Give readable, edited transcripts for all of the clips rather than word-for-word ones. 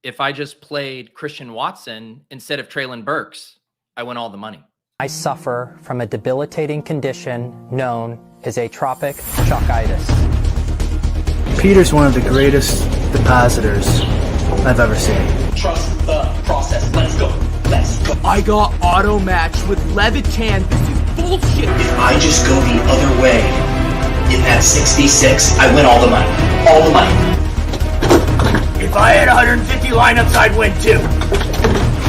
if I just played Christian Watson instead of Treylon Burks, I win all the money. I suffer from a debilitating condition known as atropic chokitis. Peter's one of the greatest depositors I've ever seen. Trust the process. Let's go. Let's go. I got auto matched with Levitan. This is bullshit. If I just go the other way, in that 66, I win all the money. All the money. If I had 150 lineups, I'd win too.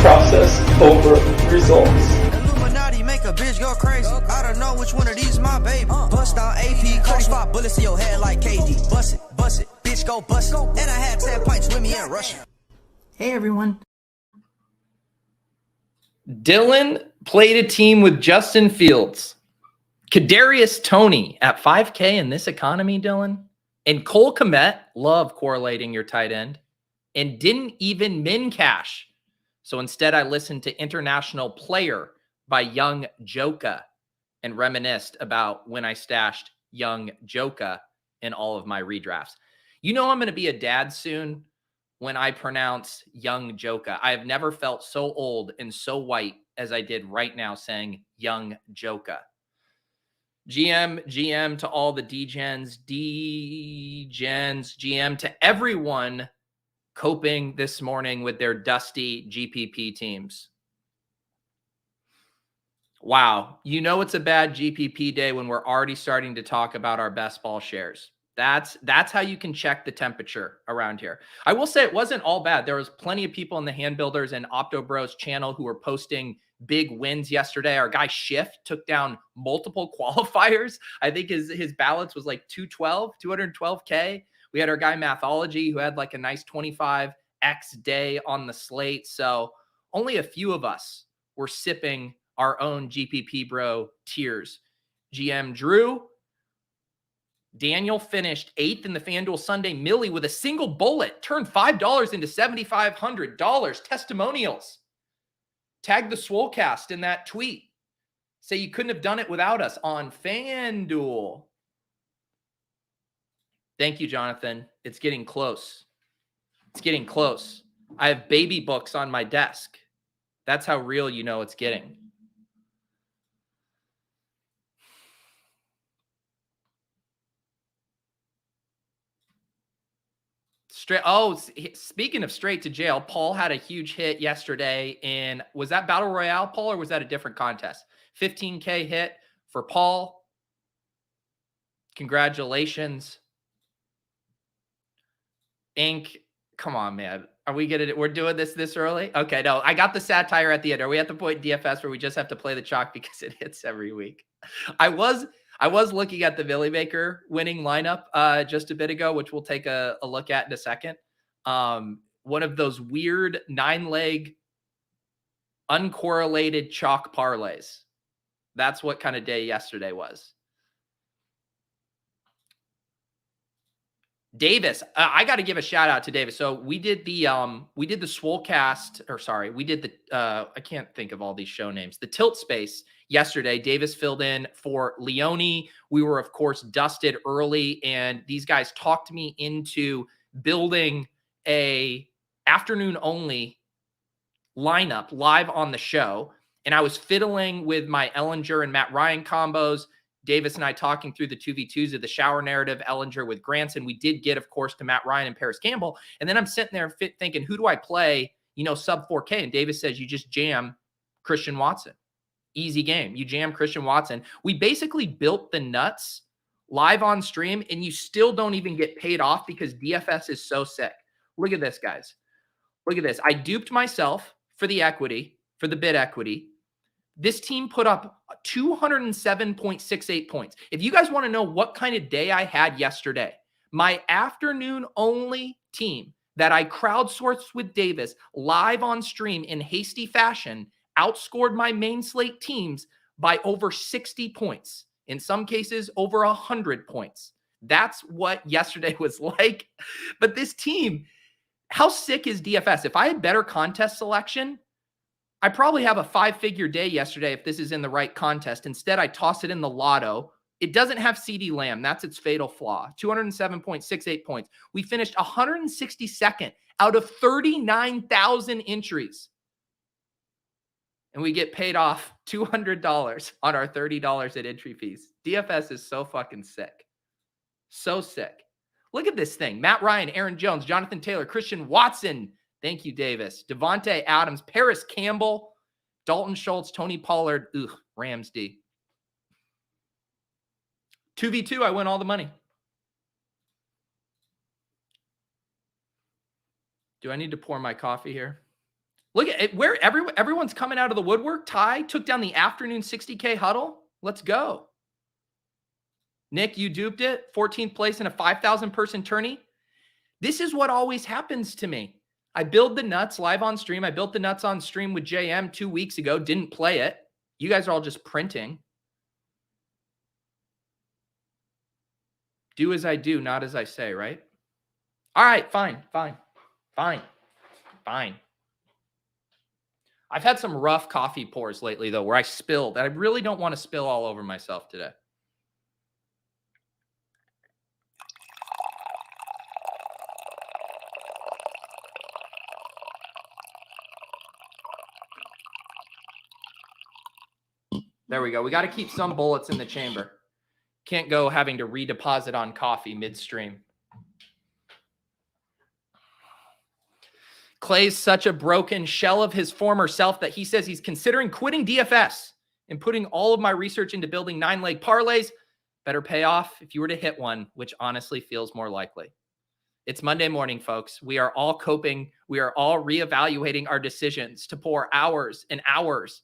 Process over results. Illuminati make a bitch go crazy. I don't know which one of these my baby. Bust down AP, 35 bullets in your head like KD. Bust it, bitch go bust it. And I had 10 pints with me in Russia. Hey everyone. Dylan played a team with Justin Fields, Kadarius Toney at 5K in this economy, Dylan, and Cole Kmet, love correlating your tight end, and didn't even min cash. So instead, I listened to International Player by Young Joka and reminisced about when I stashed Young Joka in all of my redrafts. You know I'm going to be a dad soon when I pronounce Young Joka. I have never felt so old and so white as I did right now saying Young Joka. GM to all the DGens, GM to everyone coping this morning with their dusty GPP teams. Wow. You know it's a bad GPP day when we're already starting to talk about our best ball shares. That's how you can check the temperature around here. I will say it wasn't all bad. There was plenty of people in the Hand Builders and OptoBros channel who were posting big wins yesterday. Our guy Shift took down multiple qualifiers. I think his balance was like 212K. We had our guy Mathology who had like a nice 25x day on the slate. So only a few of us were sipping our own GPP bro tiers. GM Drew, Daniel finished 8th in the FanDuel Sunday Millie with a single bullet, turned $5 into $7,500. Testimonials. Tag the Swolecast in that tweet. Say you couldn't have done it without us on FanDuel. Thank you, Jonathan. It's getting close. It's getting close. I have baby books on my desk. That's how real you know it's getting. Speaking of straight to jail, Paul had a huge hit yesterday in, was that Battle Royale, Paul, or was that a different contest? 15K hit for Paul. Congratulations. Ink, come on, man. We're doing this early? Okay, no, I got the satire at the end. Are we at the point in DFS where we just have to play the chalk because it hits every week? I was looking at the Billy Maker winning lineup just a bit ago, which we'll take a look at in a second. One of those weird 9-leg uncorrelated chalk parlays. That's what kind of day yesterday was. Davis, I got to give a shout out to Davis. So we did the Swolecast, or sorry, we did the I can't think of all these show names. The Tilt Space yesterday. Davis filled in for Leone. We were of course dusted early, and these guys talked me into building a afternoon only lineup live on the show. And I was fiddling with my Ellinger and Matt Ryan combos. Davis and I talking through the 2v2s of the shower narrative, Ellinger with Granson. We did get, of course, to Matt Ryan and Paris Campbell. And then I'm sitting there thinking, who do I play, sub 4K? And Davis says, you just jam Christian Watson. Easy game. You jam Christian Watson. We basically built the nuts live on stream, and you still don't even get paid off because DFS is so sick. Look at this, guys. Look at this. I duped myself for the equity, for the bid equity. This team put up 207.68 points. If you guys want to know what kind of day I had yesterday, my afternoon only team that I crowdsourced with Davis live on stream in hasty fashion outscored my main slate teams by over 60 points. In some cases, over 100 points. That's what yesterday was like. But this team, how sick is DFS? If I had better contest selection, I probably have a 5-figure day yesterday if this is in the right contest. Instead, I toss it in the lotto. It doesn't have CD Lamb. That's its fatal flaw. 207.68 points. We finished 162nd out of 39,000 entries. And we get paid off $200 on our $30 at entry fees. DFS is so fucking sick. So sick. Look at this thing. Matt Ryan, Aaron Jones, Jonathan Taylor, Christian Watson. Thank you, Davis. Devontae Adams, Paris Campbell, Dalton Schultz, Tony Pollard. Ugh, Rams D. 2v2, I win all the money. Do I need to pour my coffee here? Look at it, where everyone's coming out of the woodwork. Ty took down the afternoon 60K huddle. Let's go. Nick, you duped it. 14th place in a 5,000 person tourney. This is what always happens to me. I build the nuts live on stream. I built the nuts on stream with JM 2 weeks ago. Didn't play it. You guys are all just printing. Do as I do, not as I say, right? All right, fine. I've had some rough coffee pours lately, though, where I spilled. I really don't want to spill all over myself today. There we go. We got to keep some bullets in the chamber. Can't go having to redeposit on coffee midstream. Clay's such a broken shell of his former self that he says he's considering quitting DFS and putting all of my research into building 9-leg parlays. Better pay off if you were to hit one, which honestly feels more likely. It's Monday morning, folks. We are all coping. We are all reevaluating our decisions to pour hours and hours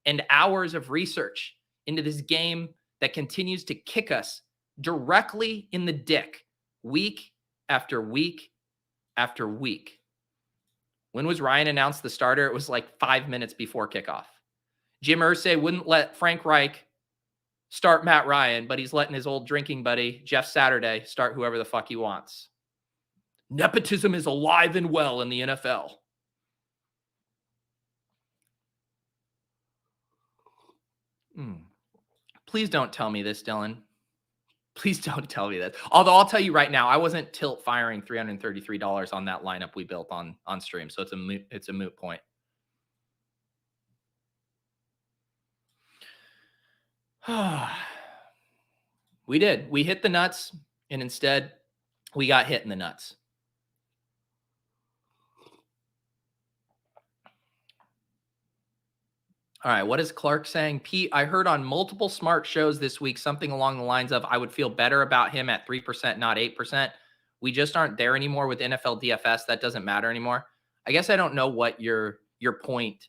and hours of research into this game that continues to kick us directly in the dick week after week after week. When was Ryan announced the starter? It was like 5 minutes before kickoff. Jim Irsay wouldn't let Frank Reich start Matt Ryan, but he's letting his old drinking buddy, Jeff Saturday, start whoever the fuck he wants. Nepotism is alive and well in the NFL. Please don't tell me this, Dylan. Please don't tell me that. Although I'll tell you right now, I wasn't tilt firing $333 on that lineup we built on stream, so it's a moot point. We did. We hit the nuts, and instead, we got hit in the nuts. All right, what is Clark saying? Pete, I heard on multiple smart shows this week something along the lines of I would feel better about him at 3%, not 8%. We just aren't there anymore with NFL DFS. That doesn't matter anymore. I guess I don't know what your point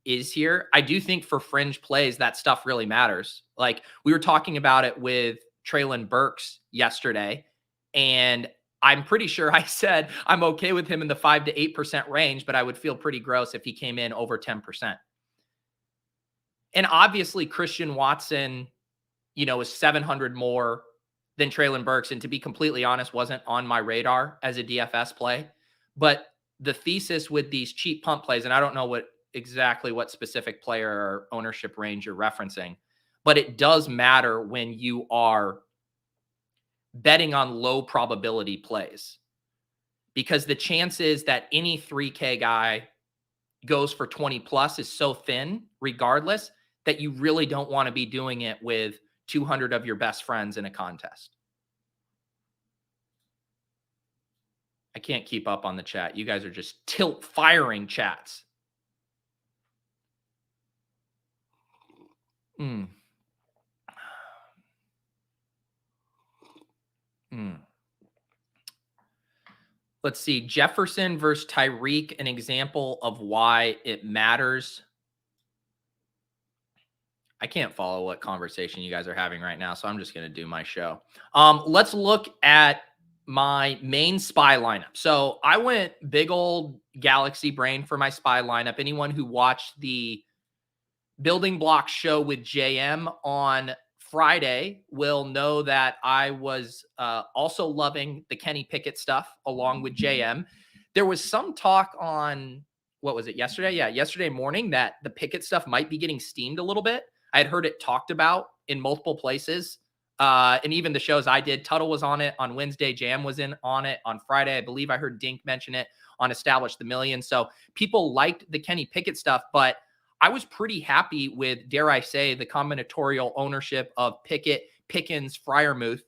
is here. I do think for fringe plays, that stuff really matters. Like we were talking about it with Treylon Burks yesterday, and I'm pretty sure I said I'm okay with him in the 5 to 8% range, but I would feel pretty gross if he came in over 10%. And obviously Christian Watson, is 700 more than Treylon Burks. And to be completely honest, wasn't on my radar as a DFS play. But the thesis with these cheap punt plays, and I don't know exactly what specific player or ownership range you're referencing, but it does matter when you are betting on low probability plays, because the chances that any 3K guy goes for 20 plus is so thin regardless that you really don't want to be doing it with 200 of your best friends in a contest. I can't keep up on the chat. You guys are just tilt firing chats. Let's see. Jefferson versus Tyreek, an example of why it matters. I can't follow what conversation you guys are having right now, so I'm just going to do my show. Let's look at my main SPY lineup. So I went big old galaxy brain for my SPY lineup. Anyone who watched the Building Blocks show with JM on Friday will know that I was also loving the Kenny Pickett stuff along with JM. There was some talk on, what was it, yesterday? Yeah, yesterday morning that the Pickett stuff might be getting steamed a little bit. I had heard it talked about in multiple places. And even the shows I did, Tuttle was on it on Wednesday. Jam was on it on Friday. I believe I heard Dink mention it on Establish the Million. So people liked the Kenny Pickett stuff, but I was pretty happy with, dare I say, the combinatorial ownership of Pickett, Pickens, Freiermuth.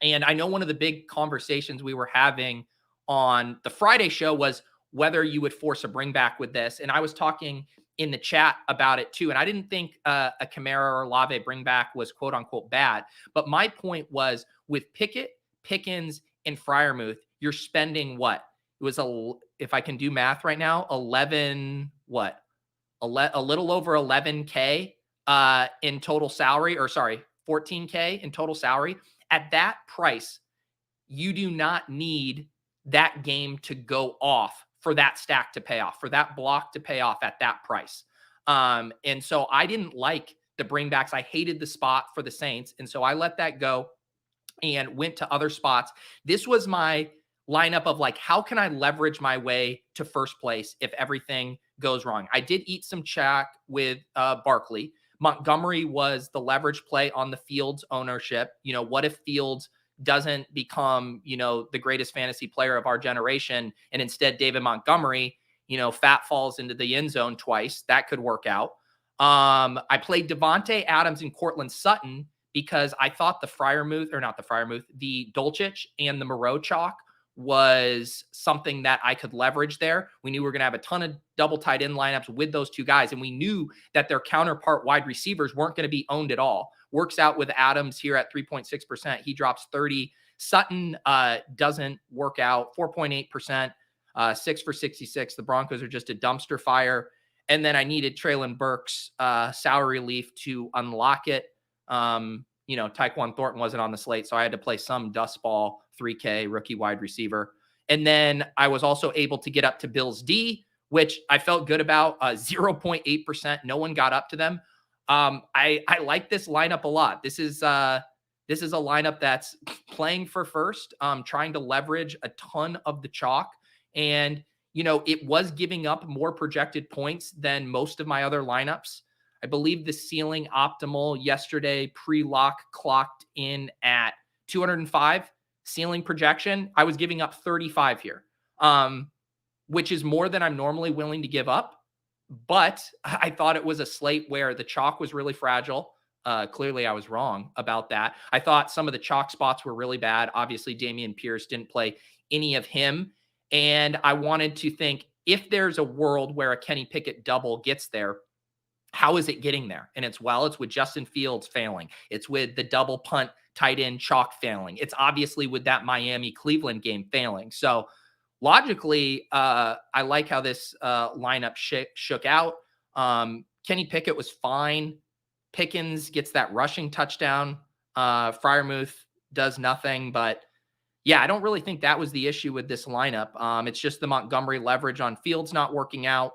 And I know one of the big conversations we were having on the Friday show was whether you would force a bring back with this. And I was talking in the chat about it too. And I didn't think a Kamara or Olave bring back was quote unquote bad. But my point was with Pickett, Pickens, and Freiermuth, you're spending what? It was if I can do math right now, 11, what? A little over 11K in total salary, or sorry, 14K in total salary. At that price, you do not need that game to go off for that stack to pay off, for that block to pay off at that price. And so I didn't like the bringbacks. I hated the spot for the Saints. And so I let that go and went to other spots. This was my lineup of like, how can I leverage my way to first place if everything goes wrong? I did eat some chalk with Barkley. Montgomery was the leverage play on the Fields ownership. You know, what if Fields doesn't become, you know, the greatest fantasy player of our generation, and instead David Montgomery, you know, fat falls into the end zone twice? That could work out. I played Devontae Adams and Cortland Sutton because I thought the Dulcich and the Moreau chalk was something that I could leverage there. We knew we were going to have a ton of double tight end lineups with those two guys, and we knew that their counterpart wide receivers weren't going to be owned at all. Works out with Adams here at 3.6%. He drops 30. Sutton doesn't work out, 4.8%, 6 for 66. The Broncos are just a dumpster fire. And then I needed Treylon Burks salary relief to unlock it. You know, Tyquan Thornton wasn't on the slate, so I had to play some dust ball 3K rookie wide receiver. And then I was also able to get up to Bills D, which I felt good about, 0.8%. No one got up to them. I like this lineup a lot. This is a lineup that's playing for first, trying to leverage a ton of the chalk. And, you know, it was giving up more projected points than most of my other lineups. I believe the ceiling optimal yesterday pre-lock clocked in at 205 ceiling projection. I was giving up 35 here, which is more than I'm normally willing to give up. But I thought it was a slate where the chalk was really fragile. Clearly, I was wrong about that. I thought some of the chalk spots were really bad. Obviously, Dameon Pierce didn't play any of him. And I wanted to think, if there's a world where a Kenny Pickett double gets there, how is it getting there? And it's with Justin Fields failing. It's with the double punt tight end chalk failing. It's obviously with that Miami-Cleveland game failing. So logically, I like how this lineup shook out. Kenny Pickett was fine. Pickens gets that rushing touchdown. Freiermuth does nothing. But yeah, I don't really think that was the issue with this lineup. It's just the Montgomery leverage on Fields not working out.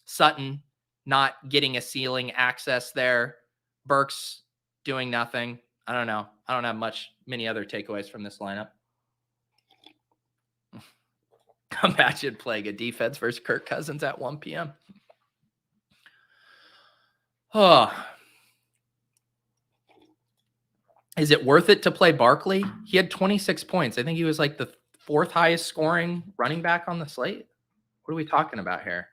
Sutton not getting a ceiling access there. Burks doing nothing. I don't know. I don't have many other takeaways from this lineup. Imagine playing a defense versus Kirk Cousins at 1 p.m. Oh. Is it worth it to play Barkley? He had 26 points. I think he was like the 4th highest scoring running back on the slate. What are we talking about here?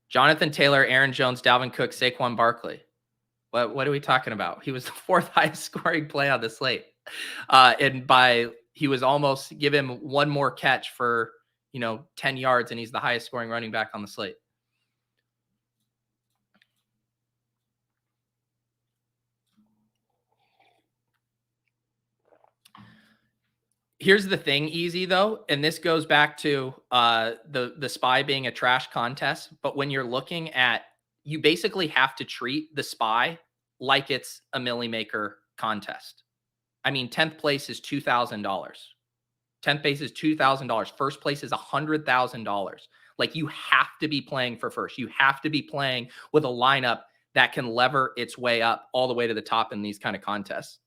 Jonathan Taylor, Aaron Jones, Dalvin Cook, Saquon Barkley. What are we talking about? He was the 4th highest scoring play on the slate. He was almost, give him one more catch for, 10 yards, and he's the highest scoring running back on the slate. Here's the thing, Easy, though, and this goes back to the SPY being a trash contest. But when you're looking at, you basically have to treat the SPY like it's a Millie Maker contest. I mean, 10th place is $2,000. 10th place is $2,000. First place is $100,000. Like, you have to be playing for first. You have to be playing with a lineup that can lever its way up all the way to the top in these kind of contests.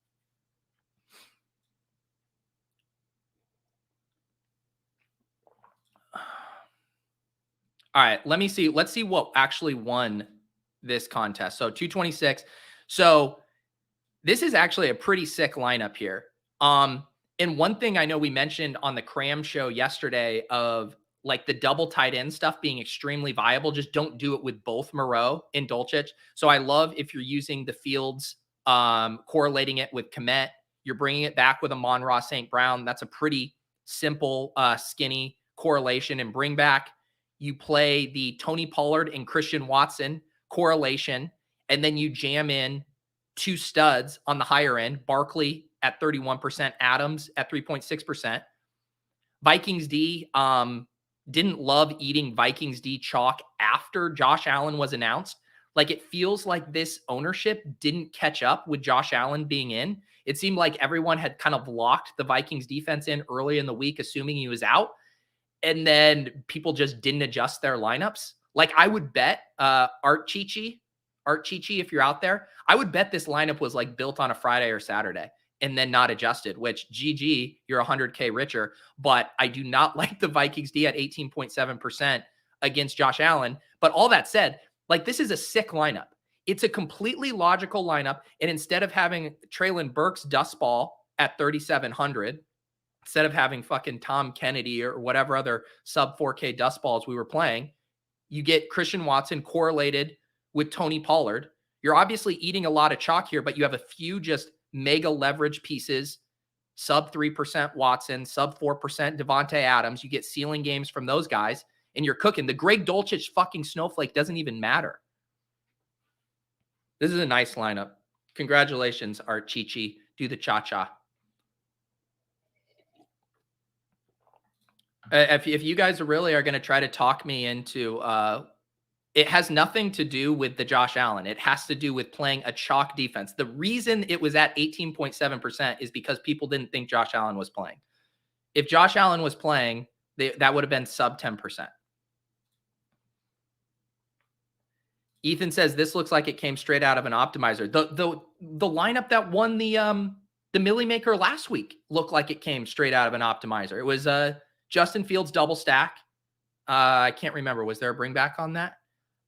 All right, let's see what actually won this contest. So 226. So this is actually a pretty sick lineup here. And one thing I know we mentioned on the Cram show yesterday of like the double tight end stuff being extremely viable. Just don't do it with both Moreau and Dulcich. So I love if you're using the Fields, correlating it with Kmet, you're bringing it back with Amon-Ra St. Brown. That's a pretty simple, skinny correlation and bring back. You play the Tony Pollard and Christian Watson correlation, and then you jam in 2 studs on the higher end, Barkley at 31%, Adams at 3.6%. Vikings D, didn't love eating Vikings D chalk after Josh Allen was announced. Like, it feels like this ownership didn't catch up with Josh Allen being in. It seemed like everyone had kind of locked the Vikings defense in early in the week, assuming he was out. And then people just didn't adjust their lineups. Like, I would bet Art Chichi, if you're out there, I would bet this lineup was like built on a Friday or Saturday and then not adjusted, which GG, you're 100K richer. But I do not like the Vikings D at 18.7% against Josh Allen. But all that said, like, this is a sick lineup. It's a completely logical lineup. And instead of having Treylon Burks dust ball at 3,700, instead of having fucking Tom Kennedy or whatever other sub 4K dust balls we were playing, you get Christian Watson correlated with Tony Pollard. You're obviously eating a lot of chalk here, but you have a few just mega leverage pieces, sub 3% Watson, sub 4% Devontae Adams. You get ceiling games from those guys, and you're cooking. The Greg Dulcich fucking snowflake doesn't even matter. This is a nice lineup. Congratulations, Art Chichi. Do the cha-cha. If you guys really are going to try to talk me into, it has nothing to do with the Josh Allen. It has to do with playing a chalk defense. The reason it was at 18.7% is because people didn't think Josh Allen was playing. If Josh Allen was playing, that would have been sub 10%. Ethan says this looks like it came straight out of an optimizer. The lineup that won the Millie Maker last week looked like it came straight out of an optimizer. It was Justin Fields double stack. I can't remember. Was there a bring back on that?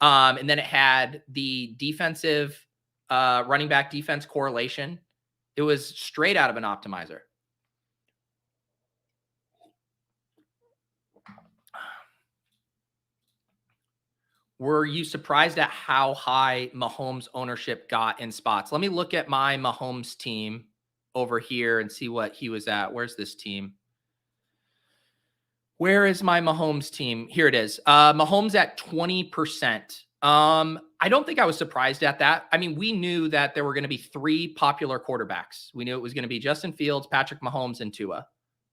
And then it had the defensive running back defense correlation. It was straight out of an optimizer. Were you surprised at how high Mahomes ownership got in spots? Let me look at my Mahomes team over here and see what he was at. Where's this team? Where is my Mahomes team? Here it is. Mahomes at 20%. I don't think I was surprised at that. I mean, we knew that there were going to be 3 popular quarterbacks. We knew it was going to be Justin Fields, Patrick Mahomes, and Tua.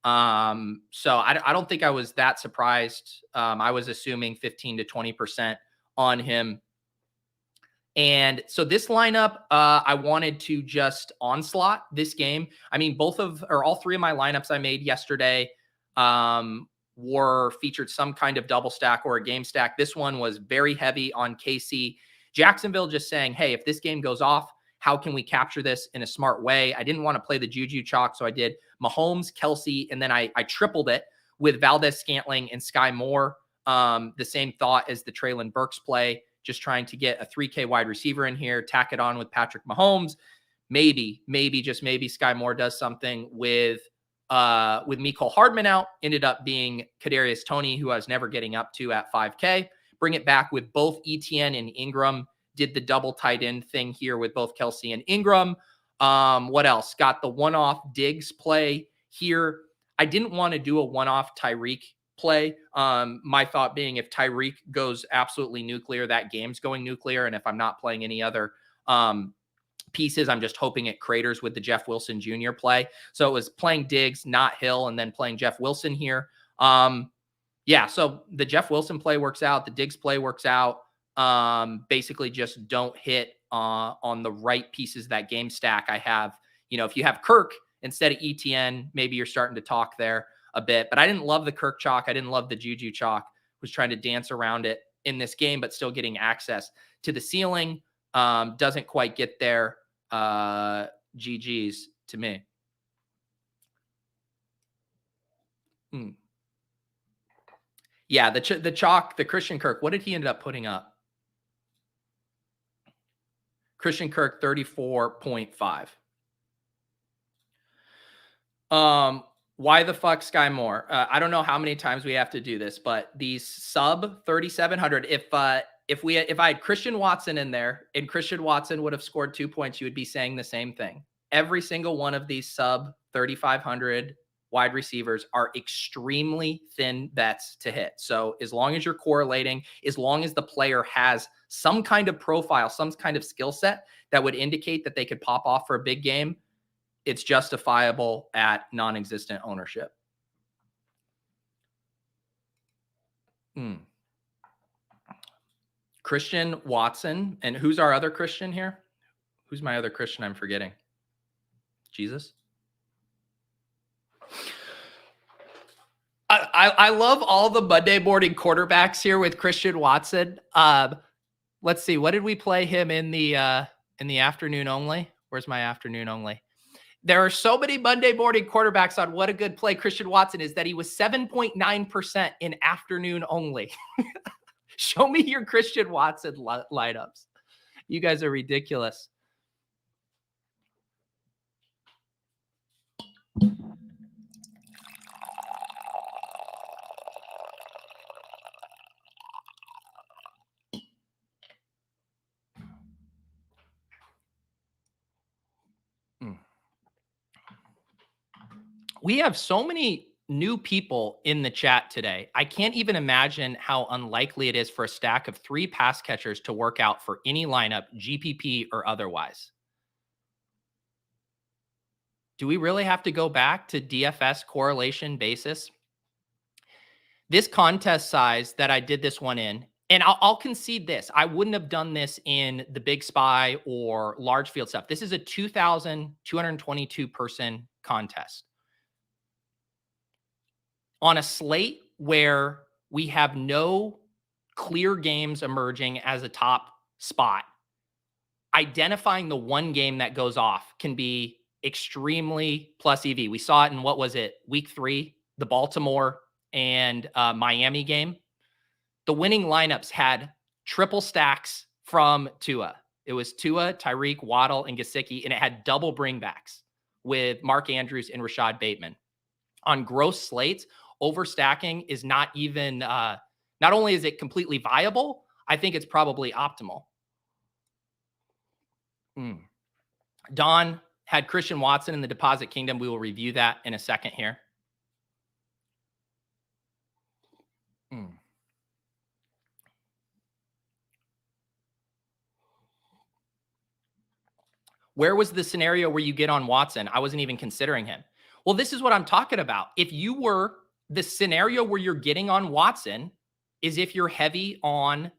So I don't think I was that surprised. I was assuming 15 to 20% on him. And so this lineup, I wanted to just onslaught this game. I mean, all 3 of my lineups I made yesterday, were featured some kind of double stack or a game stack. This one was very heavy on KC. Jacksonville just saying, hey, if this game goes off, how can we capture this in a smart way? I didn't want to play the Juju chalk, so I did Mahomes, Kelsey, and then I tripled it with Valdez-Scantling and Sky Moore. The same thought as the Treylon Burks play, just trying to get a 3K wide receiver in here, tack it on with Patrick Mahomes. Maybe, just maybe Sky Moore does something with Mecole Hardman out. Ended up being Kadarius Toney, who I was never getting up to at 5K. Bring it back with both Etienne and Ingram. Did the double tight end thing here with both Kelsey and Ingram. What else? Got the one-off Diggs play here. I didn't want to do a one-off Tyreek play. My thought being if Tyreek goes absolutely nuclear, that game's going nuclear. And if I'm not playing any other pieces, I'm just hoping it craters with the Jeff Wilson Jr. play. So it was playing Diggs, not Hill, and then playing Jeff Wilson here. Yeah, so the Jeff Wilson play works out. The Diggs play works out. Basically just don't hit on the right pieces of that game stack. I have, if you have Kirk instead of ETN, maybe you're starting to talk there a bit. But I didn't love the Kirk chalk. I didn't love the Juju chalk. Was trying to dance around it in this game, but still getting access to the ceiling. Doesn't quite get there. GG's to me. Yeah, the chalk, the Christian Kirk, what did he end up putting up? Christian Kirk, 34.5. Why the fuck Sky Moore? I don't know how many times we have to do this, but these sub 3,700. If I had Christian Watson in there and Christian Watson would have scored 2 points, you would be saying the same thing. Every single one of these sub 3,500 wide receivers are extremely thin bets to hit. So as long as you're correlating, as long as the player has some kind of profile, some kind of skill set that would indicate that they could pop off for a big game, it's justifiable at non-existent ownership. Christian Watson. And who's our other Christian here? Who's my other Christian I'm forgetting? Jesus? I love all the Monday morning quarterbacks here with Christian Watson. Let's see. What did we play him in the afternoon only? Where's my afternoon only? There are so many Monday morning quarterbacks on what a good play Christian Watson is that he was 7.9% in afternoon only. Show me your Christian Watson lineups. You guys are ridiculous. We have so many new people in the chat today. I can't even imagine how unlikely it is for a stack of 3 pass catchers to work out for any lineup, GPP or otherwise. Do we really have to go back to DFS correlation basis? This contest size that I did this one in, and I'll concede this, I wouldn't have done this in the Big Spy or large field stuff. This is a 2,222 person contest. On a slate where we have no clear games emerging as a top spot, identifying the one game that goes off can be extremely plus EV. We saw it in, what was it, week 3, the Baltimore and Miami game. The winning lineups had triple stacks from Tua. It was Tua, Tyreek, Waddle, and Gesicki, and it had double bringbacks with Mark Andrews and Rashad Bateman. On gross slates, overstacking is not even, not only is it completely viable, I think it's probably optimal. Don had Christian Watson in the Deposit Kingdom. We will review that in a second here. Where was the scenario where you get on Watson? I wasn't even considering him. Well, this is what I'm talking about. If you were, the scenario where you're getting on Watson is if you're heavy on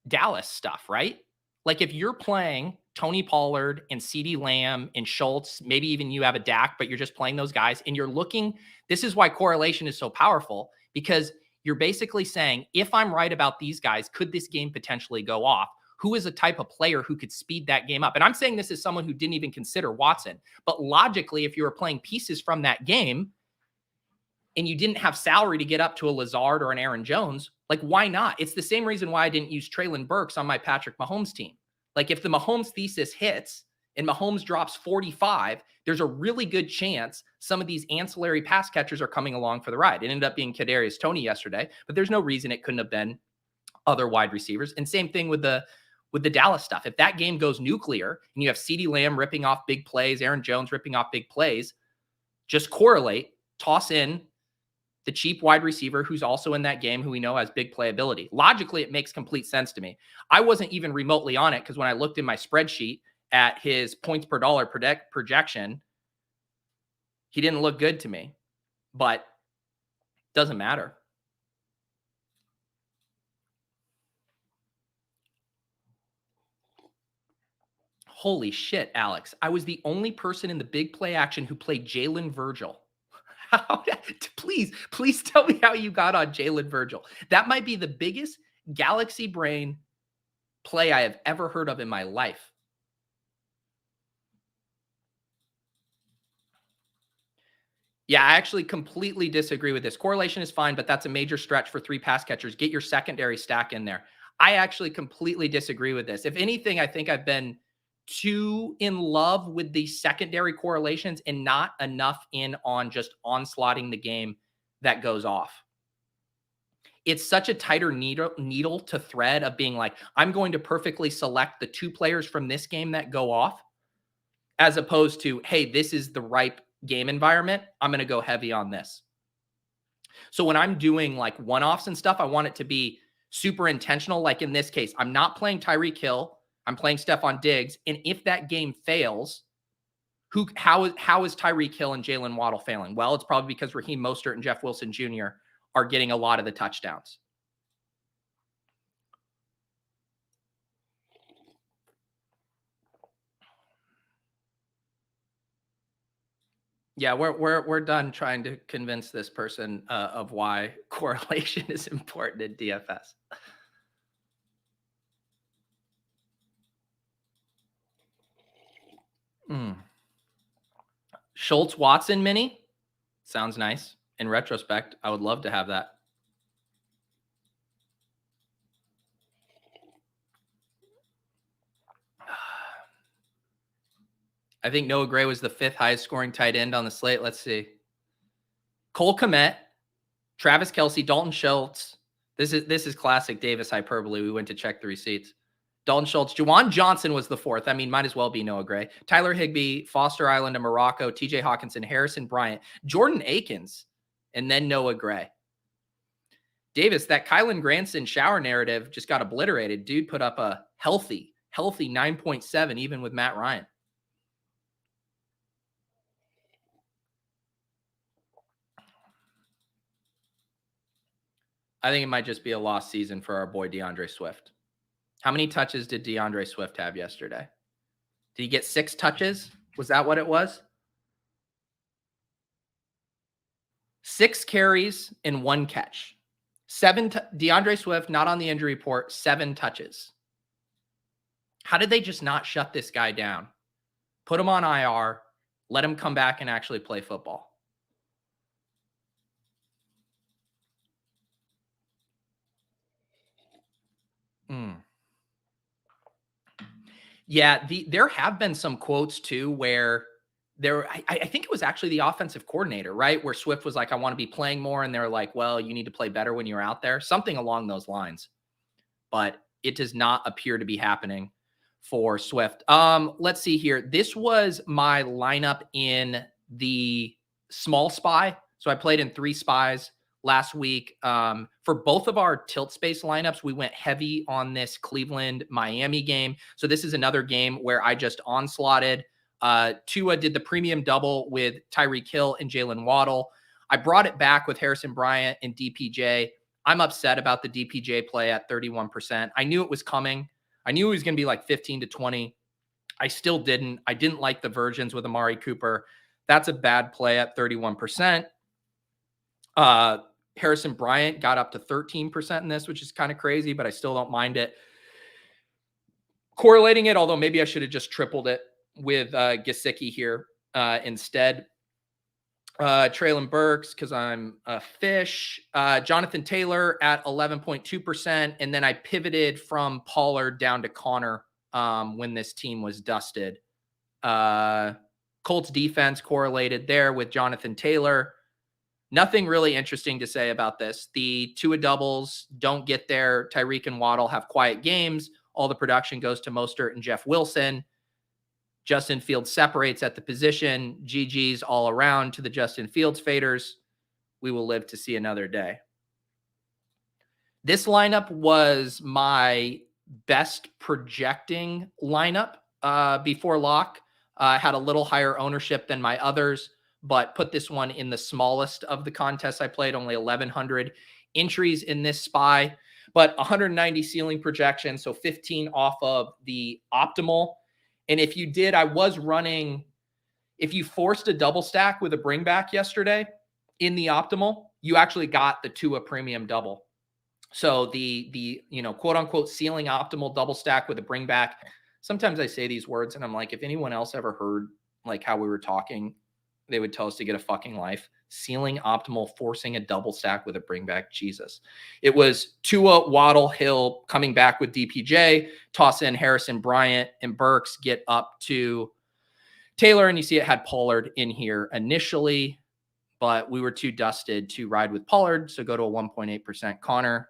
Dallas stuff, right? Like if you're playing Tony Pollard and CeeDee Lamb and Schultz, maybe even you have a Dak, but you're just playing those guys and you're looking, this is why correlation is so powerful, because you're basically saying, if I'm right about these guys, could this game potentially go off? Who is a type of player who could speed that game up? And I'm saying this as someone who didn't even consider Watson, but logically, if you were playing pieces from that game and you didn't have salary to get up to a Lazard or an Aaron Jones, like why not? It's the same reason why I didn't use Treylon Burks on my Patrick Mahomes team. Like if the Mahomes thesis hits and Mahomes drops 45, there's a really good chance some of these ancillary pass catchers are coming along for the ride. It ended up being Kadarius Toney yesterday, but there's no reason it couldn't have been other wide receivers. And same thing with the Dallas stuff. If that game goes nuclear and you have CeeDee Lamb ripping off big plays, Aaron Jones ripping off big plays, just correlate, toss in the cheap wide receiver who's also in that game, who we know has big playability. Logically, it makes complete sense to me. I wasn't even remotely on it because when I looked in my spreadsheet at his points per dollar projection, he didn't look good to me, but doesn't matter. Holy shit, Alex. I was the only person in the big play action who played Jalen Virgil. Please tell me how you got on Jalen Virgil. That might be the biggest galaxy brain play I have ever heard of in my life. Yeah, I actually completely disagree with this. Correlation is fine, but that's a major stretch for 3 pass catchers. Get your secondary stack in there. I actually completely disagree with this. If anything, I think I've been too in love with the secondary correlations and not enough in on just onslaughting the game that goes off. It's such a tighter needle to thread of being like, I'm going to perfectly select the 2 players from this game that go off, as opposed to, hey, this is the ripe game environment. I'm going to go heavy on this. So when I'm doing like one-offs and stuff, I want it to be super intentional. Like in this case, I'm not playing Tyreek Hill. I'm playing Stephon Diggs. And if that game fails, how is Tyreek Hill and Jalen Waddle failing? Well, it's probably because Raheem Mostert and Jeff Wilson Jr. are getting a lot of the touchdowns. Yeah, we're done trying to convince this person of why correlation is important in DFS. Schultz Watson mini sounds nice. In retrospect, I would love to have that. I think Noah Gray was the 5th highest scoring tight end on the slate. Let's see. Cole Kmet, Travis Kelce, Dalton Schultz. This is classic Davis hyperbole. We went to check the receipts. Dalton Schultz. Juwan Johnson was the 4th. I mean, might as well be Noah Gray. Tyler Higbee, Foster Island and Morocco, TJ Hawkinson, Harrison Bryant, Jordan Akins, and then Noah Gray. Davis, that Kylan Granson shower narrative just got obliterated. Dude put up a healthy 9.7 even with Matt Ryan. I think it might just be a lost season for our boy DeAndre Swift. How many touches did DeAndre Swift have yesterday? Did he get 6 touches? Was that what it was? 6 carries and 1 catch. DeAndre Swift, not on the injury report, 7 touches. How did they just not shut this guy down? Put him on IR, let him come back and actually play football. Yeah, there have been some quotes too where I think it was actually the offensive coordinator, right? Where Swift was like, I want to be playing more. And they're like, well, you need to play better when you're out there. Something along those lines. But it does not appear to be happening for Swift. Let's see here. This was my lineup in the small spy. So I played in 3 spies last week. For both of our tilt space lineups, we went heavy on this Cleveland-Miami game. So this is another game where I just onslaughted. Tua did the premium double with Tyreek Hill and Jalen Waddle. I brought it back with Harrison Bryant and DPJ. I'm upset about the DPJ play at 31%. I knew it was coming. I knew it was going to be like 15 to 20. I still didn't. I didn't like the versions with Amari Cooper. That's a bad play at 31%. Harrison Bryant got up to 13% in this, which is kind of crazy, but I still don't mind it. Correlating it, although maybe I should have just tripled it with Gesicki here instead. Traylon Burks, because I'm a fish. Jonathan Taylor at 11.2%. And then I pivoted from Pollard down to Connor when this team was dusted. Colts defense correlated there with Jonathan Taylor. Nothing really interesting to say about this. The Tua doubles don't get there. Tyreek and Waddle have quiet games. All the production goes to Mostert and Jeff Wilson. Justin Fields separates at the position. GG's all around to the Justin Fields faders. We will live to see another day. This lineup was my best projecting lineup before lock. I had a little higher ownership than my others, but put this one in the smallest of the contests I played, only 1,100 entries in this spy, but 190 ceiling projection, so 15 off of the optimal. And if you did, I was running, if you forced a double stack with a bring back yesterday in the optimal, you actually got the Tua premium double. So the quote unquote ceiling optimal double stack with a bring back. Sometimes I say these words and I'm like, if anyone else ever heard like how we were talking, they would tell us to get a fucking life. Ceiling optimal, forcing a double stack with a bring back Jesus. It was Tua, Waddle, Hill coming back with DPJ, toss in Harrison Bryant and Burks, get up to Taylor, and you see it had Pollard in here initially, but we were too dusted to ride with Pollard, so go to a 1.8% Connor.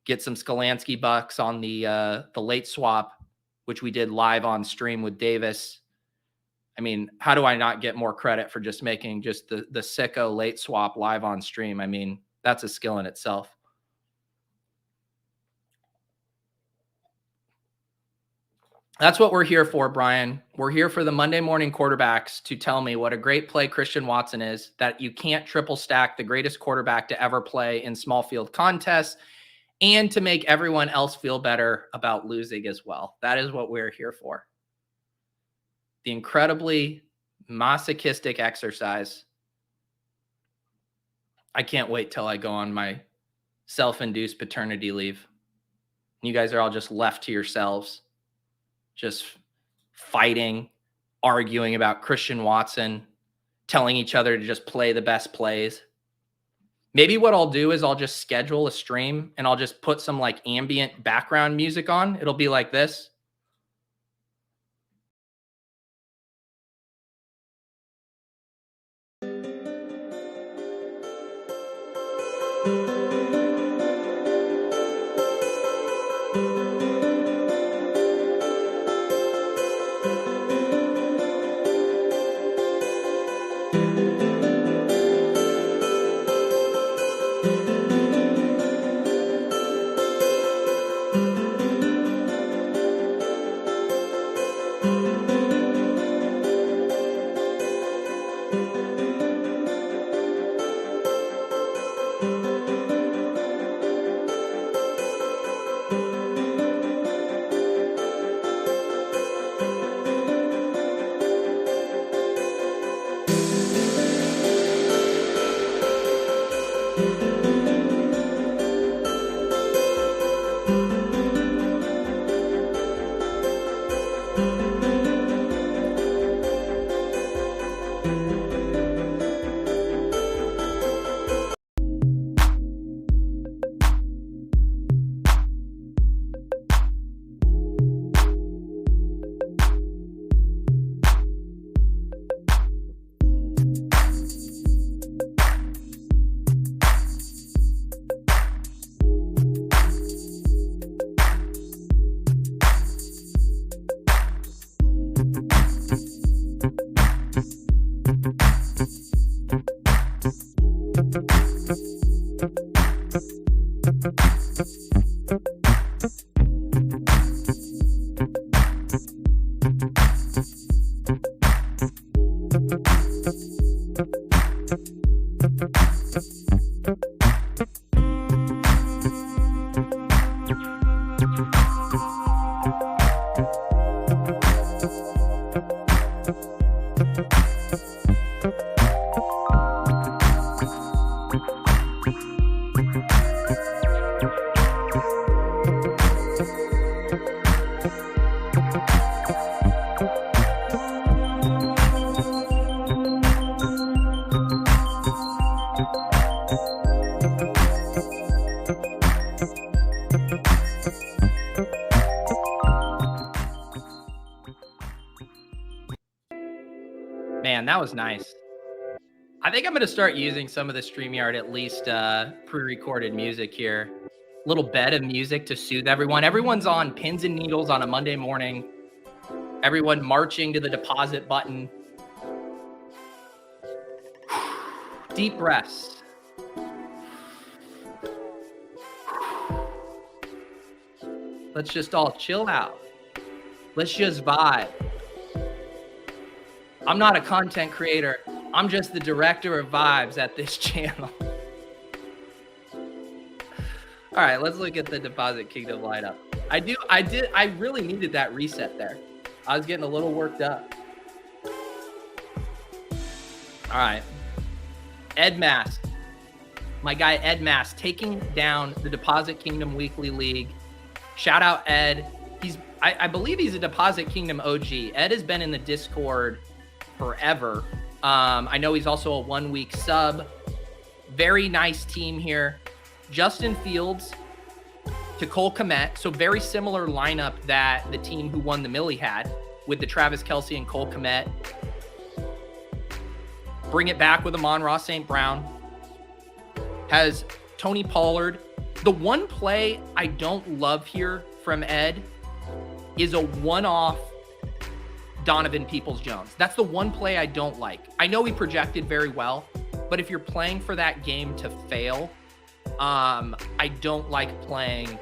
Get some Skolansky bucks on the late swap, which we did live on stream with Davis. I mean, how do I not get more credit for just making just the sicko late swap live on stream? I mean, that's a skill in itself. That's what we're here for, Brian. We're here for the Monday morning quarterbacks to tell me what a great play Christian Watson is, that you can't triple stack the greatest quarterback to ever play in small field contests, and to make everyone else feel better about losing as well. That is what we're here for. The incredibly masochistic exercise. I can't wait till I go on my self-induced paternity leave. You guys are all just left to yourselves, just fighting, arguing about Christian Watson, telling each other to just play the best plays. Maybe what I'll do is I'll just schedule a stream and I'll just put some like ambient background music on. It'll be like this. Man, that was nice. I think I'm going to start using some of the StreamYard, at least pre-recorded music here. A little bed of music to soothe everyone. Everyone's on pins and needles on a Monday morning. Everyone marching to the deposit button. Deep breaths. Let's just all chill out. Let's just vibe. I'm not a content creator. I'm just the director of vibes at this channel. All right, let's look at the Deposit Kingdom lineup. I really needed that reset there. I was getting a little worked up. All right. Ed Mask. My guy Ed Mask taking down the Deposit Kingdom Weekly League. Shout out Ed. I believe he's a Deposit Kingdom OG. Ed has been in the Discord forever. I know he's also a 1-week sub. Very nice team here. Justin Fields to Cole Kmet. So very similar lineup that the team who won the Millie had with the Travis Kelce and Cole Kmet. Bring it back with Amon-Ra St. Brown. Has Tony Pollard. The one play I don't love here from Ed is a one-off Donovan Peoples-Jones. That's the one play I don't like. I know he projected very well, but if you're playing for that game to fail, I don't like playing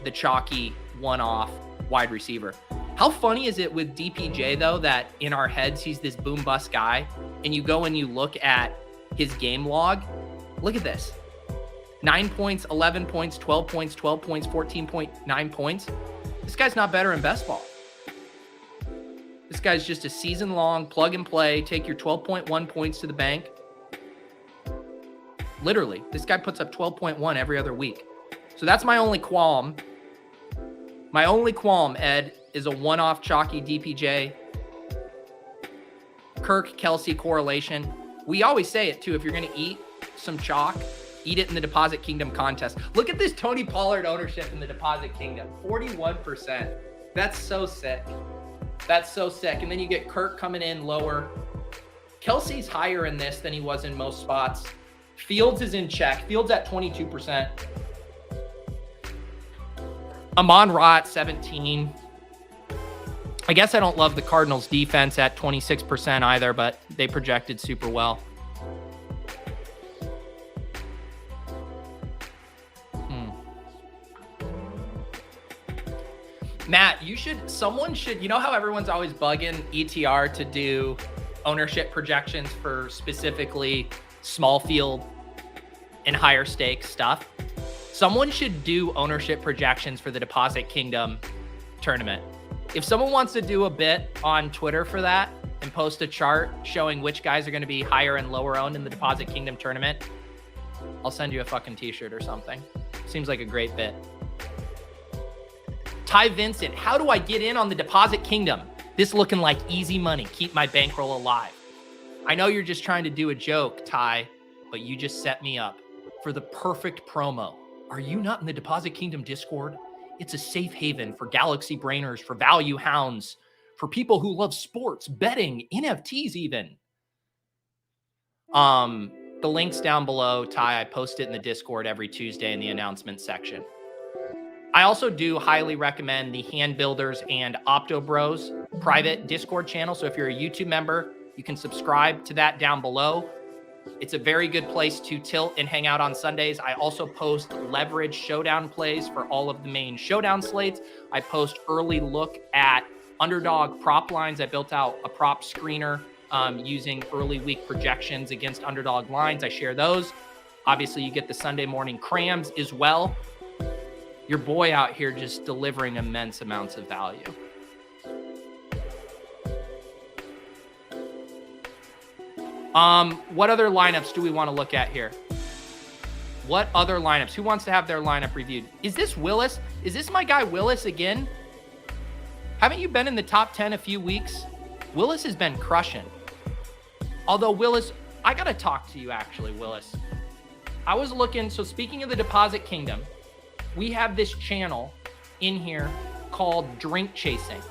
the chalky one-off wide receiver. How funny is it with DPJ, though, that in our heads, he's this boom-bust guy, and you go and you look at his game log. Look at this. 9 points, 11 points, 12 points, 12 points, 14.9 points. This guy's not better in best ball. This guy's just a season-long plug and play, take your 12.1 points to the bank. Literally, this guy puts up 12.1 every other week. So that's my only qualm. My only qualm, Ed, is a one-off chalky DPJ. Kirk, Kelce correlation. We always say it, too. If you're going to eat some chalk, eat it in the Deposit Kingdom contest. Look at this Tony Pollard ownership in the Deposit Kingdom. 41%. That's so sick. That's so sick. And then you get Kirk coming in lower. Kelce's higher in this than he was in most spots. Fields is in check. Fields at 22%. Amon-Ra at 17. I guess I don't love the Cardinals defense at 26% either, but they projected super well. Matt, someone should, you know how everyone's always bugging ETR to do ownership projections for specifically small field and higher stakes stuff? Someone should do ownership projections for the Deposit Kingdom tournament. If someone wants to do a bit on Twitter for that and post a chart showing which guys are going to be higher and lower owned in the Deposit Kingdom tournament, I'll send you a fucking t-shirt or something. Seems like a great bit. Ty Vincent, how do I get in on the Deposit Kingdom? This looking like easy money. Keep my bankroll alive. I know you're just trying to do a joke, Ty, but you just set me up for the perfect promo. Are you not in the Deposit Kingdom Discord? It's a safe haven for Galaxy Brainers, for value hounds, for people who love sports, betting, NFTs even. The link's down below, Ty. I post it in the Discord every Tuesday in the announcement section. I also do highly recommend the Hand Builders and Opto Bros private Discord channel. So if you're a YouTube member, you can subscribe to that down below. It's a very good place to tilt and hang out on Sundays. I also post leverage showdown plays for all of the main showdown slates. I post early look at underdog prop lines. I built out a prop screener using early week projections against underdog lines. I share those. Obviously, you get the Sunday morning crams as well. Your boy out here just delivering immense amounts of value. What other lineups do we want to look at here? What other lineups? Who wants to have their lineup reviewed? Is this Willis? Is this my guy Willis again? Haven't you been in the top 10 a few weeks? Willis has been crushing. Although Willis, I got to talk to you actually, Willis. I was looking, so speaking of the Deposit Kingdom, we have this channel in here called Drink Chasing.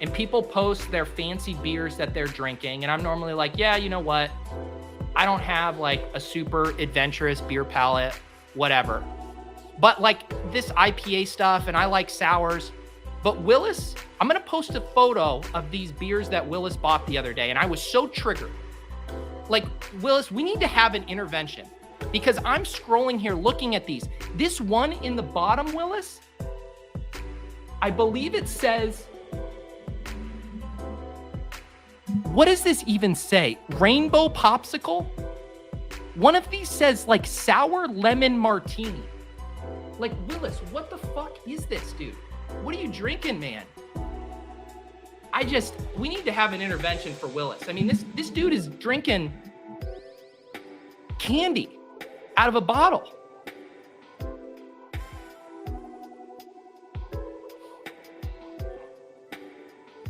And people post their fancy beers that they're drinking. And I'm normally like, yeah, you know what? I don't have like a super adventurous beer palate, whatever. But like this IPA stuff, and I like sours. But Willis, I'm going to post a photo of these beers that Willis bought the other day. And I was so triggered. Like, Willis, we need to have an intervention. Because I'm scrolling here looking at these. This one in the bottom, Willis, I believe it says, what does this even say? Rainbow Popsicle? One of these says like sour lemon martini. Like, Willis, what the fuck is this, dude? What are you drinking, man? We need to have an intervention for Willis. I mean, this dude is drinking candy out of a bottle.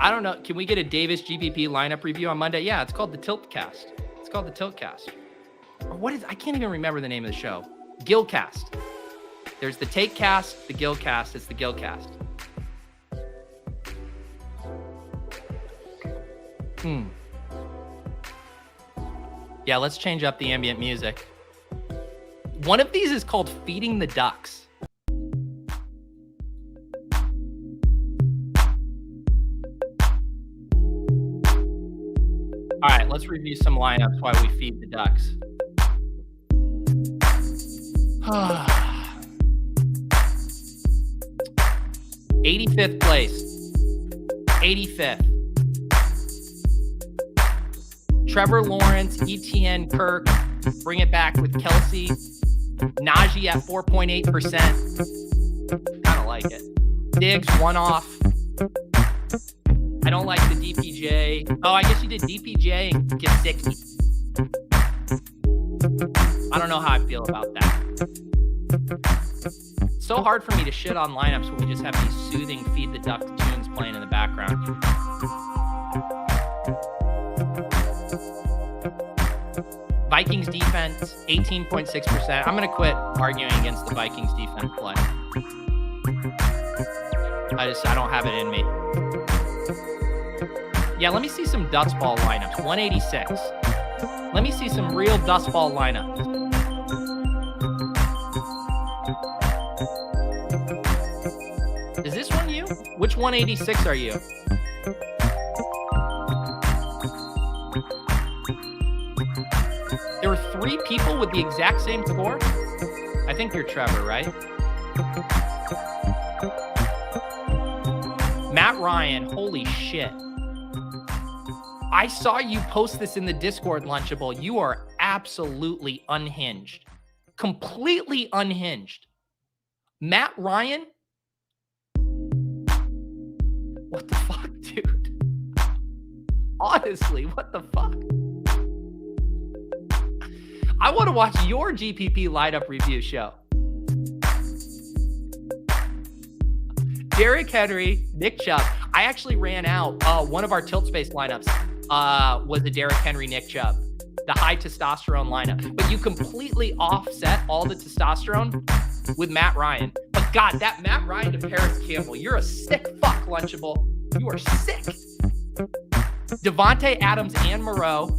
I don't know. Can we get a Davis GPP lineup review on Monday? Yeah, it's called the Tiltcast. It's called the Tiltcast. Or what is, I can't even remember the name of the show. Gilcast. There's the Takecast, the Gilcast. It's the Gilcast. Yeah, let's change up the ambient music. One of these is called Feeding the Ducks. All right, let's review some lineups while we feed the ducks. 85th place. 85th. Trevor Lawrence, ETN, Kirk. Bring it back with Kelsey. Najee at 4.8%. Kind of like it. Diggs, one off. I don't like the DPJ. Oh, I guess you did DPJ and get 60. I don't know how I feel about that. It's so hard for me to shit on lineups when we just have these soothing Feed the Duck tunes playing in the background. Vikings defense, 18.6%. I'm going to quit arguing against the Vikings defense play. I don't have it in me. Yeah, let me see some dust ball lineups. 186. Let me see some real dust ball lineups. Is this one you? Which 186 are you? There were 3 people with the exact same score? I think you're Trevor, right? Matt Ryan, holy shit. I saw you post this in the Discord, Lunchable. You are absolutely unhinged. Completely unhinged. Matt Ryan? What the fuck, dude? Honestly, what the fuck? I want to watch your GPP lineup review show. Derrick Henry, Nick Chubb. I actually ran out. One of our Tilt Space lineups was the Derrick Henry, Nick Chubb, the high testosterone lineup. But you completely offset all the testosterone with Matt Ryan. But God, that Matt Ryan to Paris Campbell, you're a sick fuck, Lunchable. You are sick. Devontae Adams and Moreau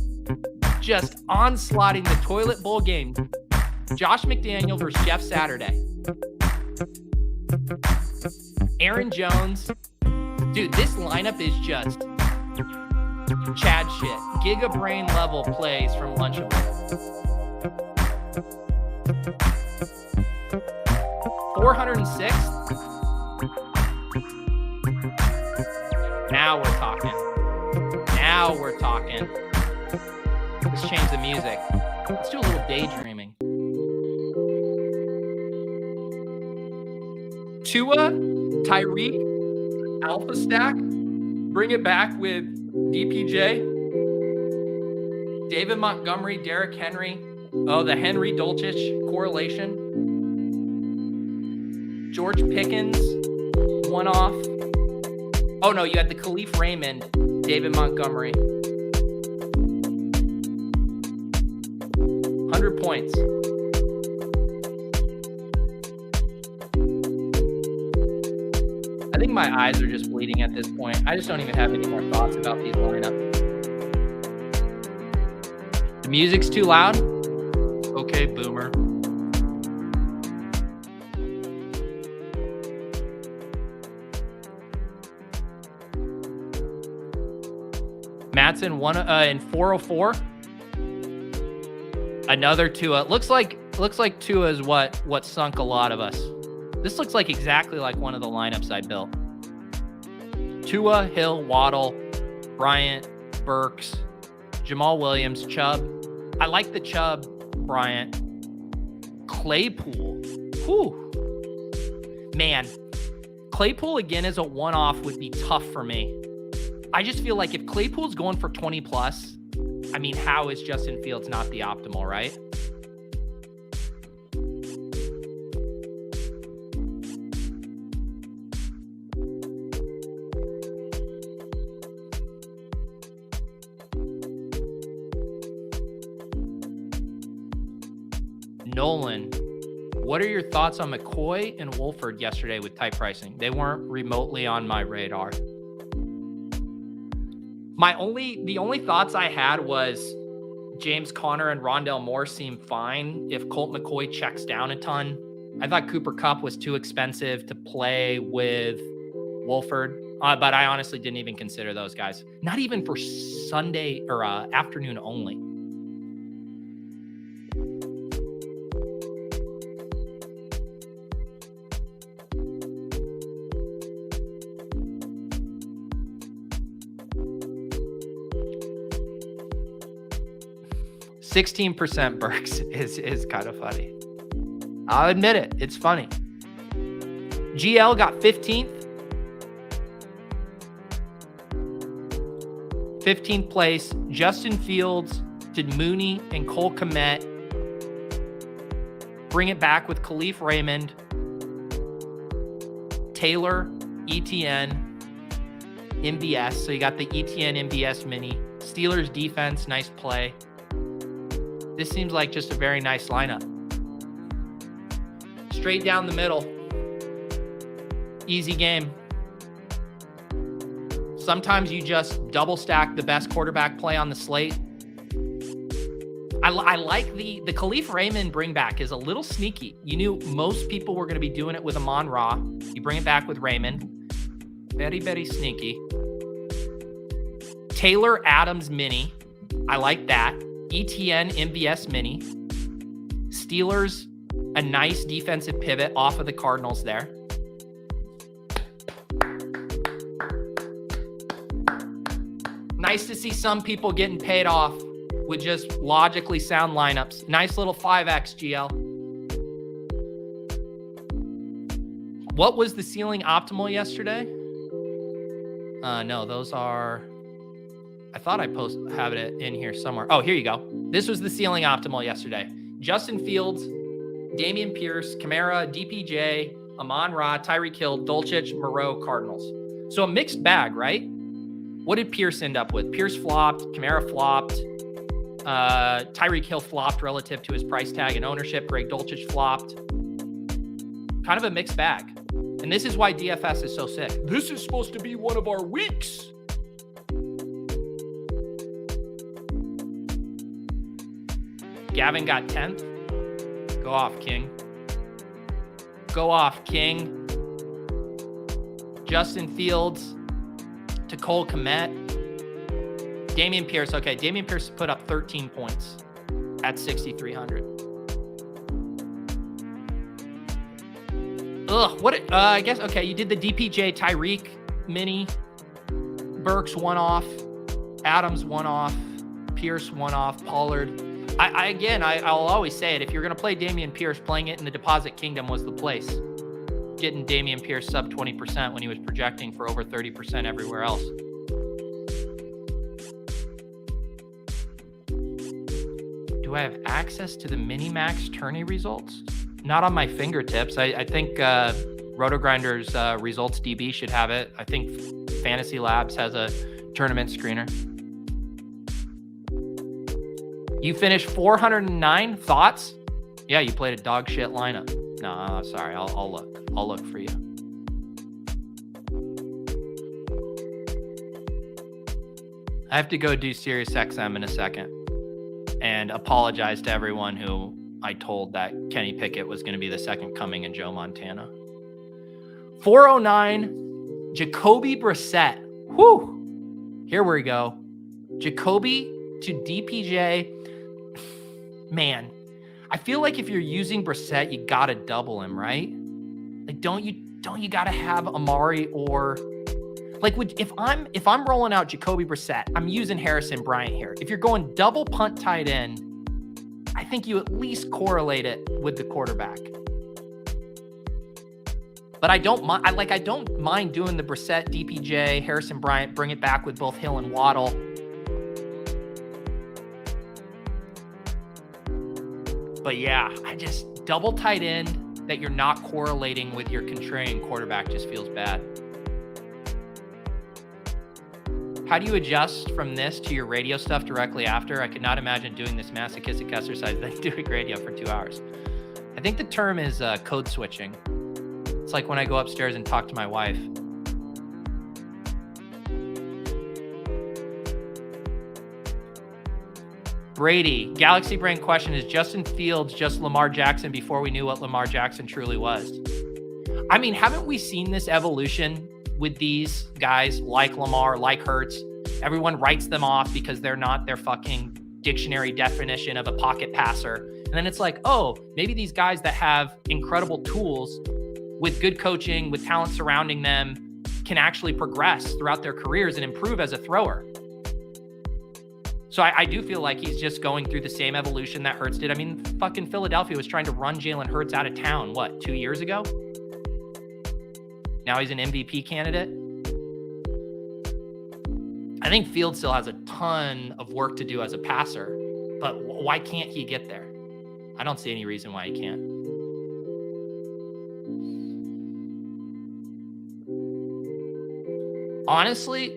just onslaughting the toilet bowl game. Josh McDaniel versus Jeff Saturday. Aaron Jones. Dude, this lineup is just Chad shit. Giga brain level plays from Lunchable. $406. Now we're talking. Now we're talking. Let's change the music. Let's do a little daydreaming. Tua, Tyreek, Alpha Stack. Bring it back with DPJ. David Montgomery, Derrick Henry. Oh, the Henry Dolchich correlation. George Pickens, one off. Oh, no, you had the Khalif Raymond, David Montgomery. 100 points. I think my eyes are just bleeding at this point. I just don't even have any more thoughts about these lineups. The music's too loud? Okay, boomer. Mattson in 404. Another Tua. Looks like Tua is what sunk a lot of us. This looks like exactly like one of the lineups I built. Tua, Hill, Waddle, Bryant, Burks, Jamal Williams, Chubb. I like the Chubb, Bryant. Claypool. Whew. Man, Claypool again as a one-off would be tough for me. I just feel like if Claypool's going for 20 plus, I mean, how is Justin Fields not the optimal, right? Nolan, what are your thoughts on McCoy and Wolford yesterday with tight pricing? They weren't remotely on my radar. The only thoughts I had was James Conner and Rondale Moore seem fine if Colt McCoy checks down a ton. I thought Cooper Kupp was too expensive to play with Wolford, but I honestly didn't even consider those guys. Not even for Sunday or afternoon only. %16 Burks is kind of funny. I'll admit it. It's funny. GL got 15th. 15th place. Justin Fields did Mooney and Cole Kmet. Bring it back with Khalif Raymond. Taylor, ETN, MBS. So you got the ETN MBS mini. Steelers defense, nice play. This seems like just a very nice lineup. Straight down the middle. Easy game. Sometimes you just double stack the best quarterback play on the slate. I like the Khalif Raymond bring back is a little sneaky. You knew most people were going to be doing it with Amon-Ra. You bring it back with Raymond. Very, very sneaky. Taylor Adams mini. I like that. ETN MVS mini. Steelers, a nice defensive pivot off of the Cardinals there. Nice to see some people getting paid off with just logically sound lineups. Nice little 5X GL. What was the ceiling optimal yesterday? No, those are... I thought I have it in here somewhere. Oh, here you go. This was the ceiling optimal yesterday. Justin Fields, Dameon Pierce, Kamara, DPJ, Amon-Ra, Tyreek Hill, Dulcich, Moreau, Cardinals. So a mixed bag, right? What did Pierce end up with? Pierce flopped, Kamara flopped, Tyreek Hill flopped relative to his price tag and ownership. Greg Dulcich flopped. Kind of a mixed bag. And this is why DFS is so sick. This is supposed to be one of our weeks. Gavin got 10th. Go off, King. Go off, King. Justin Fields to Cole Kmet. Dameon Pierce. Okay, Dameon Pierce put up 13 points at 6,300. Ugh, what? I guess, okay, you did the DPJ Tyreek mini. Burks one off. Adams one off. Pierce one off. Pollard. I'll always say it. If you're going to play Dameon Pierce, playing it in the Deposit Kingdom was the place. Getting Dameon Pierce sub 20% when he was projecting for over 30% everywhere else. Do I have access to the Minimax tourney results? Not on my fingertips. I think RotoGrinders Results DB should have it. I think Fantasy Labs has a tournament screener. You finished 409. Thoughts? Yeah, you played a dog shit lineup. No, sorry. I'll look. I'll look for you. I have to go do SiriusXM in a second and apologize to everyone who I told that Kenny Pickett was going to be the second coming in Joe Montana. 409, Jacoby Brissett. Whew. Here we go. Jacoby to DPJ. Man, I feel like if you're using Brissett, you got to double him, right? Like, don't you got to have Amari or... Like, if I'm rolling out Jacoby Brissett, I'm using Harrison Bryant here. If you're going double punt tight end, I think you at least correlate it with the quarterback. But I don't mind doing the Brissett, DPJ, Harrison Bryant, bring it back with both Hill and Waddle. But yeah, I just double tight end that you're not correlating with your contrarian quarterback just feels bad. How do you adjust from this to your radio stuff directly after? I could not imagine doing this masochistic exercise then doing radio for 2 hours. I think the term is code switching. It's like when I go upstairs and talk to my wife. Brady, Galaxy Brain question, is Justin Fields just Lamar Jackson before we knew what Lamar Jackson truly was? I mean, haven't we seen this evolution with these guys like Lamar, like Hurts? Everyone writes them off because they're not their fucking dictionary definition of a pocket passer. And then it's like, oh, maybe these guys that have incredible tools with good coaching, with talent surrounding them, can actually progress throughout their careers and improve as a thrower. So I do feel like he's just going through the same evolution that Hurts did. I mean, fucking Philadelphia was trying to run Jalen Hurts out of town, what, 2 years ago? Now he's an MVP candidate. I think Fields still has a ton of work to do as a passer, but why can't he get there? I don't see any reason why he can't. Honestly,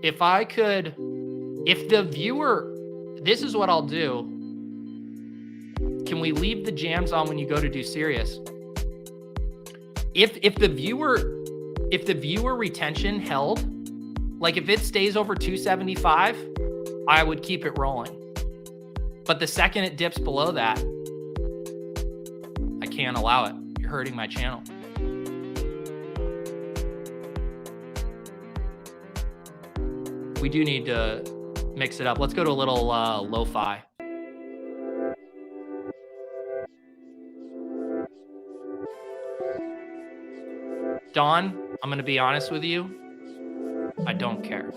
if the viewer, this is what I'll do. Can we leave the jams on when you go to do Sirius? If the viewer retention held, like if it stays over 275, I would keep it rolling. But the second it dips below that, I can't allow it. You're hurting my channel. We do need to mix it up. Let's go to a little lo-fi. Don, I'm going to be honest with you. I don't care.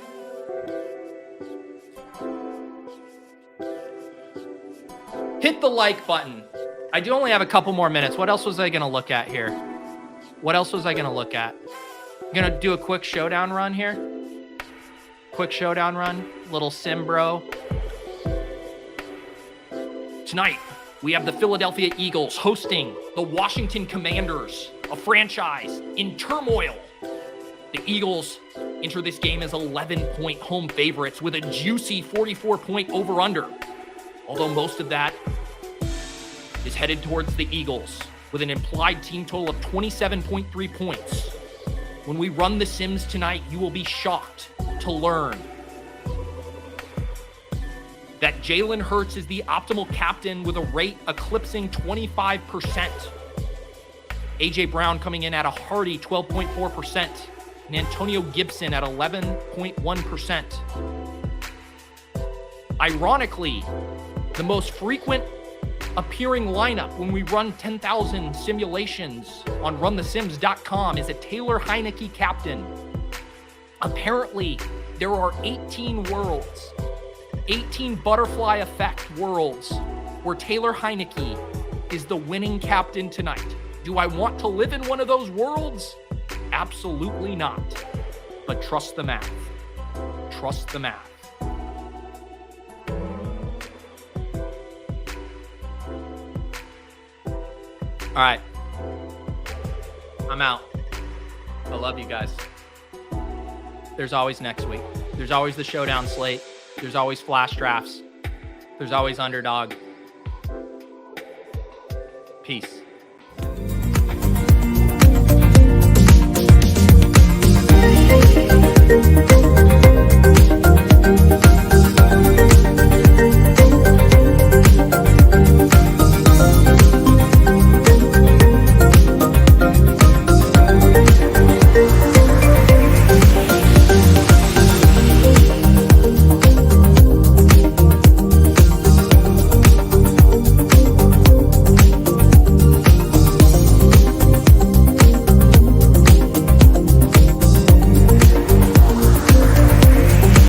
Hit the like button. I do only have a couple more minutes. What else was I going to look at here? What else was I going to look at? I'm going to do a quick showdown run here. Quick showdown run. Little sim bro. Tonight, we have the Philadelphia Eagles hosting the Washington Commanders, a franchise in turmoil. The Eagles enter this game as 11-point home favorites with a juicy 44-point over-under. Although most of that is headed towards the Eagles with an implied team total of 27.3 points. When we run the Sims tonight, you will be shocked to learn that Jalen Hurts is the optimal captain with a rate eclipsing 25%. A.J. Brown coming in at a hearty 12.4%, and Antonio Gibson at 11.1%. Ironically, the most frequent appearing lineup when we run 10,000 simulations on runthesims.com is a Taylor Heineke captain. Apparently, there are 18 worlds, 18 butterfly effect worlds where Taylor Heineke is the winning captain tonight. Do I want to live in one of those worlds? Absolutely not. But trust the math. Trust the math. All right. I'm out. I love you guys. There's always next week. There's always the showdown slate. There's always flash drafts. There's always underdog. Peace.